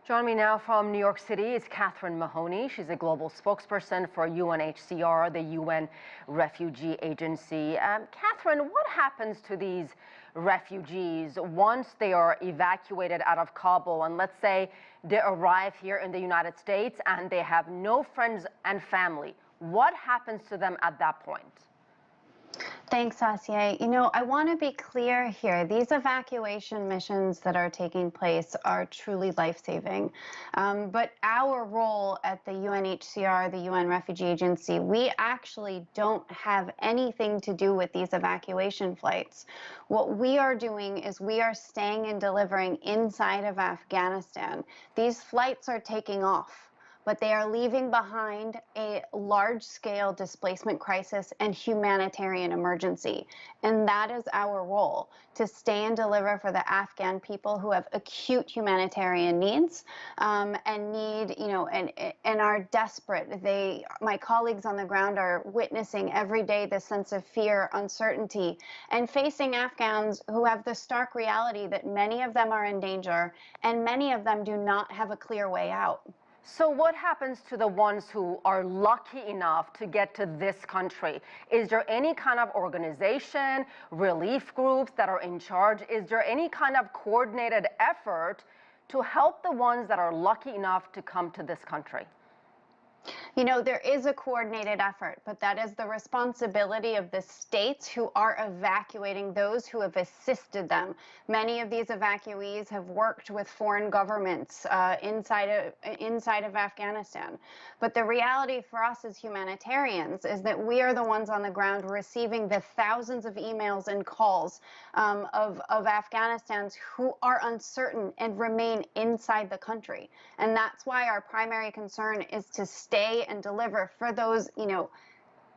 Joining me now from New York City is Kathryn Mahoney. She's a global spokesperson for UNHCR, the UN Refugee Agency. Kathryn, what happens to these refugees once they are evacuated out of Kabul and let's say they arrive here in the United States and they have no friends and family? What happens to them at that point? Thanks, Asieh. I want to be clear here. These evacuation missions that are taking place are truly life-saving. But our role at the UNHCR, the UN Refugee Agency, we actually don't have anything to do with these evacuation flights. What we are doing is we are staying and delivering inside of Afghanistan. These flights are taking off, but they are leaving behind a large-scale displacement crisis and humanitarian emergency. And that is our role, to stay and deliver for the Afghan people who have acute humanitarian needs and need, and are desperate. My colleagues on the ground are witnessing every day the sense of fear, uncertainty, and facing Afghans who have the stark reality that many of them are in danger and many of them do not have a clear way out. So what happens to the ones who are lucky enough to get to this country? Is there any kind of organization, relief groups that are in charge? Is there any kind of coordinated effort to help the ones that are lucky enough to come to this country? There is a coordinated effort, but that is the responsibility of the states who are evacuating those who have assisted them. Many of these evacuees have worked with foreign governments inside of Afghanistan. But the reality for us as humanitarians is that we are the ones on the ground receiving the thousands of emails and calls of Afghanistans who are uncertain and remain inside the country. And that's why our primary concern is to stay and deliver for those,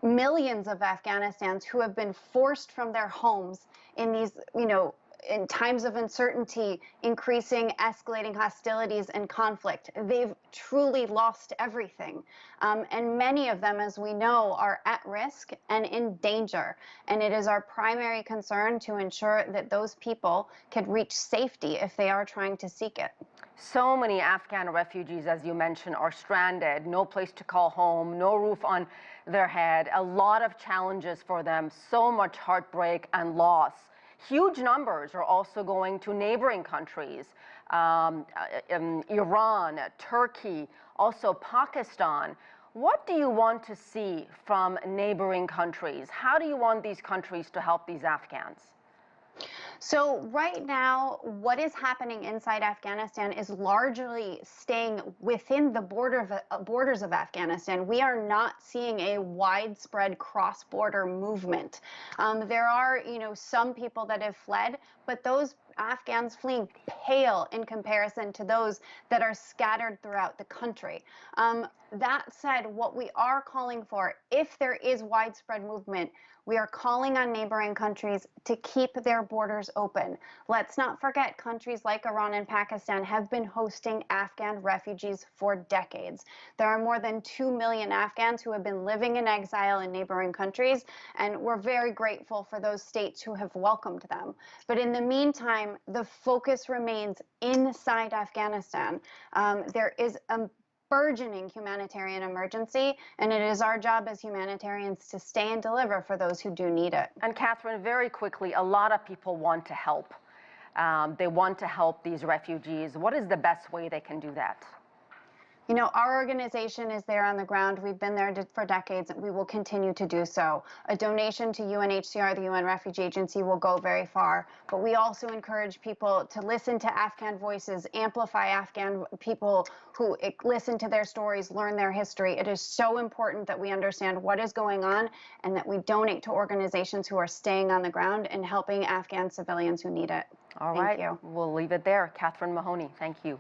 millions of Afghanistans who have been forced from their homes in these, in times of uncertainty, increasing, escalating hostilities and conflict. They've truly lost everything. And many of them, as we know, are at risk and in danger. And it is our primary concern to ensure that those people can reach safety if they are trying to seek it. So many Afghan refugees, as you mentioned, are stranded, no place to call home, no roof on their head, a lot of challenges for them, so much heartbreak and loss. Huge numbers are also going to neighboring countries, Iran, Turkey, also Pakistan. What do you want to see from neighboring countries? How do you want these countries to help these Afghans? So right now, what is happening inside Afghanistan is largely staying within the borders of Afghanistan. We are not seeing a widespread cross-border movement. There are, some people that have fled, but those Afghans fleeing pale in comparison to those that are scattered throughout the country. That said, what we are calling for, if there is widespread movement, we are calling on neighboring countries to keep their borders open. Let's not forget, countries like Iran and Pakistan have been hosting Afghan refugees for decades. There are more than 2 million Afghans who have been living in exile in neighboring countries, and we're very grateful for those states who have welcomed them. But in the meantime, the focus remains inside Afghanistan. There is a burgeoning humanitarian emergency, and it is our job as humanitarians to stay and deliver for those who do need it. And Kathryn, very quickly, a lot of people want to help. They want to help these refugees. What is the best way they can do that? Our organization is there on the ground. We've been there for decades, and we will continue to do so. A donation to UNHCR, the UN Refugee Agency, will go very far. But we also encourage people to listen to Afghan voices, amplify Afghan people who listen to their stories, learn their history. It is so important that we understand what is going on and that we donate to organizations who are staying on the ground and helping Afghan civilians who need it. All right. Thank you. We'll leave it there. Kathryn Mahoney, thank you.